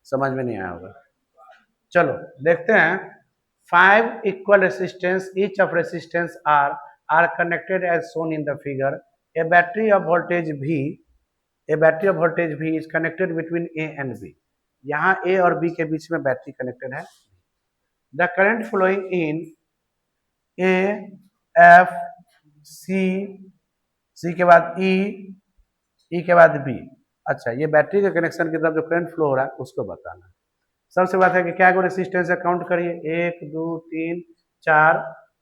समझ में नहीं आया होगा। चलो देखते हैं। 5 equal resistance each of resistance are connected as shown in the figure. A battery of voltage V is connected between A and B। यहाँ A और B के बीच में बैटरी कनेक्टेड है। The current flowing in A, F, C के बाद E के बाद B। अच्छा, ये बैटरी के कनेक्शन की तरफ जो करंट फ्लो हो रहा है उसको बताना है। सबसे बात है कि क्या को रेसिस्टेंस है, काउंट करिए। 1 2 3 4,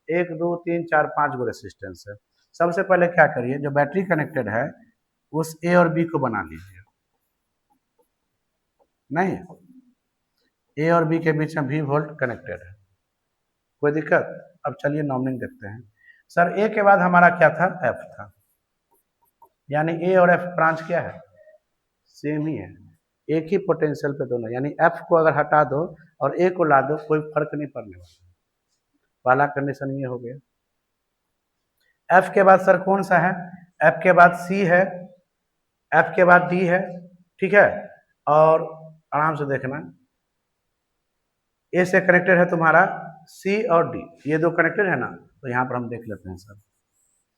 1 2 3 4 5 गो रेसिस्टेंस है। सबसे पहले क्या करिए, जो बैटरी कनेक्टेड है उस ए और बी को बना लीजिए। नहीं, ए और बी के बीच में भी वोल्ट कनेक्टेड है, कोई दिक्कत? अब चलिए नॉर्मलिंग देखते हैं। सर ए के बाद हमारा क्या था, एफ था, यानी ए और एफ ब्रांच क्या है, सेम ही है, एक ही पोटेंशियल पे दोनों। यानी एफ को अगर हटा दो और ए को ला दो, कोई फर्क नहीं पड़ने वाला। पहला कंडीशन ये हो गया। एफ के बाद सर कौन सा है, एफ के बाद सी है, एफ के बाद डी है, ठीक है। और आराम से देखना, ए से कनेक्टेड है तुम्हारा सी और डी, ये दो कनेक्टेड है ना। तो यहां पर हम देख लेते हैं सर,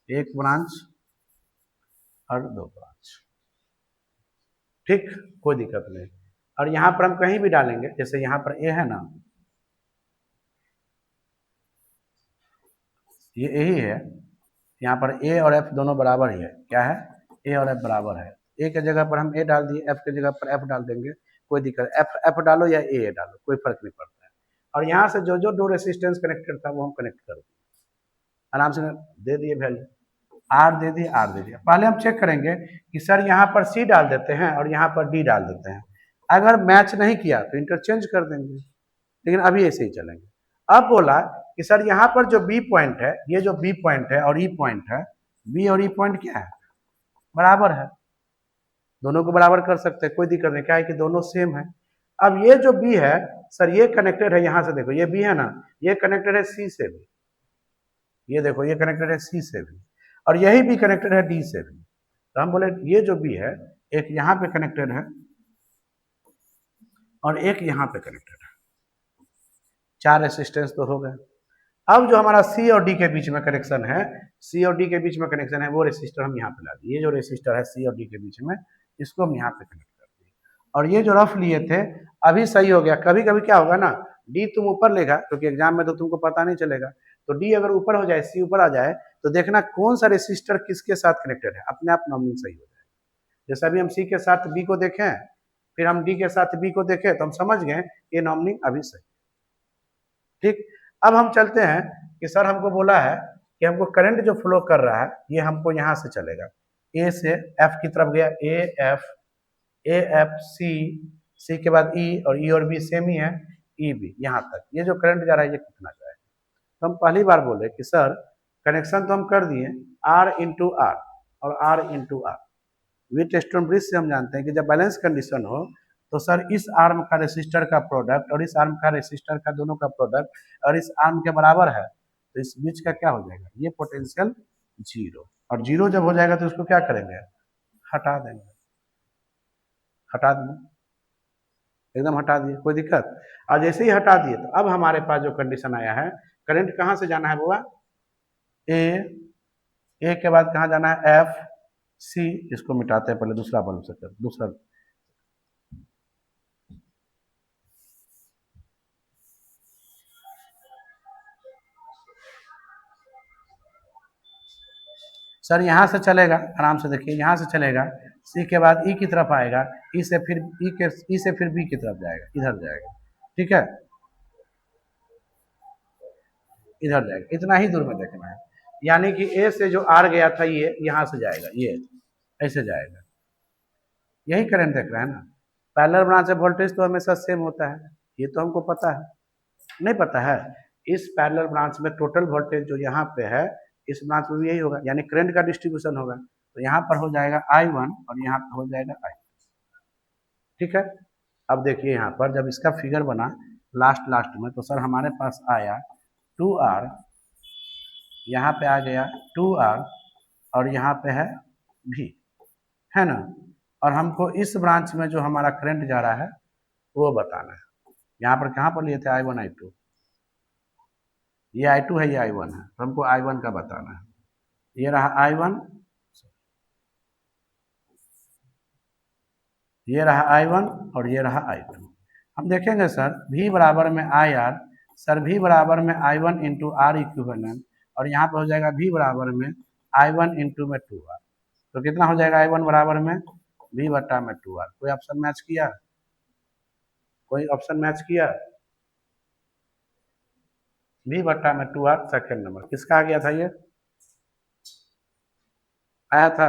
एक ब्रांच और दो ब्रांच, ठीक, कोई दिक्कत नहीं। और यहां पर हम कहीं भी डालेंगे, जैसे यहां पर ए है ना, ये यही है, यहाँ पर ए और एफ दोनों बराबर ही है। क्या है, ए और एफ बराबर है। ए के जगह पर हम ए डाल दिए, एफ के जगह पर एफ डाल देंगे, कोई दिक्कत। एफ डालो या ए डालो, कोई फर्क नहीं पड़ता है। और यहाँ से जो जो दो रेसिस्टेंस कनेक्टेड था वो हम कनेक्ट कर दिए, आराम से दे दिए वैल्यू, आर दे दिए, आर दे दिया। पहले हम चेक करेंगे कि सर यहाँ पर सी डाल देते हैं और यहाँ पर डी डाल देते हैं, अगर मैच नहीं किया तो इंटरचेंज कर देंगे, लेकिन अभी ऐसे ही चलेंगे। अब बोला कि सर यहाँ पर जो बी पॉइंट है, ये जो बी पॉइंट है और ई पॉइंट है, बी और ई पॉइंट क्या है, बराबर है, दोनों को बराबर कर सकते हैं, कोई दिक्कत नहीं, क्या है कि दोनों सेम है। अब ये जो बी है सर, ये कनेक्टेड है, यहां से देखो ये बी है ना, ये कनेक्टेड है सी से भी, ये देखो ये कनेक्टेड है सी से भी, और यही भी कनेक्टेड है डी से भी। तो हम बोले ये जो बी है, एक यहाँ पे कनेक्टेड है और एक यहाँ पे कनेक्टेड है, 4 रेसिस्टेंस तो हो गए। अब जो हमारा सी और डी के बीच में कनेक्शन है, सी और डी के बीच में कनेक्शन है, वो रेसिस्टर हम यहाँ पे ला दिए। ये जो रेसिस्टर है सी और डी के बीच में, इसको हम यहाँ पे कनेक्ट कर दिए। और ये जो रफ लिए थे अभी सही हो गया। कभी कभी क्या होगा ना, डी तुम ऊपर लेगा, क्योंकि एग्जाम में तो तुमको पता नहीं चलेगा, तो डी अगर ऊपर हो जाए, सी ऊपर आ जाए, तो देखना कौन सा रेसिस्टर किसके साथ कनेक्टेड है, अपने आप नॉर्मलिंग सही हो जाए। जैसे अभी हम सी के साथ बी को देखें, फिर हम डी के साथ बी को देखें, तो हम समझ गए ये नॉर्मलिंग अभी सही, ठीक। अब हम चलते हैं कि सर हमको बोला है कि हमको करंट जो फ्लो कर रहा है ये हमको यहाँ से चलेगा, ए से एफ की तरफ गया, ए एफ सी के बाद ई, और ई और बी सेम ही है, ई बी, यहाँ तक ये जो करंट जा रहा है ये कितना जाएगा। तो हम पहली बार बोले कि सर कनेक्शन तो हम कर दिए आर इंटू आर और R into R. Wheatstone bridge से हम जानते हैं कि जब बैलेंस कंडीशन हो तो सर इस आर्म का रेसिस्टर का प्रोडक्ट और इस आर्म का रेसिस्टर का दोनों का प्रोडक्ट और इस आर्म के बराबर है, तो इस बीच का क्या हो जाएगा, ये पोटेंशियल जीरो। और जीरो जब हो जाएगा तो इसको क्या करेंगे, हटा देंगे, हटा देंगे, एकदम हटा दिए, कोई दिक्कत। और जैसे ही हटा दिए तो अब हमारे पास जो कंडीशन आया है, करंट कहाँ से जाना है बुआ, ए के बाद कहाँ जाना है, एफ सी, इसको मिटाते हैं पहले, दूसरा बल्ब से कर, दूसरा सर यहाँ से चलेगा, आराम से देखिए, यहाँ से चलेगा, सी के बाद ई की तरफ आएगा, ई से फिर बी की तरफ जाएगा, इधर जाएगा, ठीक है, इधर जाएगा, इतना ही दूर में देखना है। यानी कि ए से जो आर गया था ये यहाँ से जाएगा, ये ऐसे जाएगा, यही करंट देख रहे हैं ना। पैरेलल ब्रांच में वोल्टेज तो हमेशा सेम होता है, ये तो हमको पता है, नहीं पता है, इस पैरेलल ब्रांच में टोटल वोल्टेज जो यहाँ पे है इस ब्रांच में भी यही होगा, यानी करंट का डिस्ट्रीब्यूशन होगा। तो यहाँ पर हो जाएगा I1 और यहाँ पर हो जाएगा I, ठीक है। अब देखिए यहाँ पर जब इसका फिगर बना लास्ट में, तो सर हमारे पास आया 2R, यहाँ पे आ गया 2R और यहाँ पे है V, है ना। और हमको इस ब्रांच में जो हमारा करंट जा रहा है वो बताना है। यहाँ पर कहाँ पर लिए थे I1 I2, ये I2 है, ये I1 है, तो हमको I1 का बताना है। ये रहा I1, ये रहा I1 और ये रहा I2। हम देखेंगे सर V बराबर में IR, सर V बराबर में I1 इंटू आर इक्विवेलेंट, और यहाँ पर हो जाएगा V बराबर में I1 इंटू में 2R। तो कितना हो जाएगा I1 बराबर में V बट्टा में 2R। कोई ऑप्शन मैच किया? कोई ऑप्शन मैच किया? V बट्टा में 2R सेकेंड नंबर किसका आ गया था? ये आया था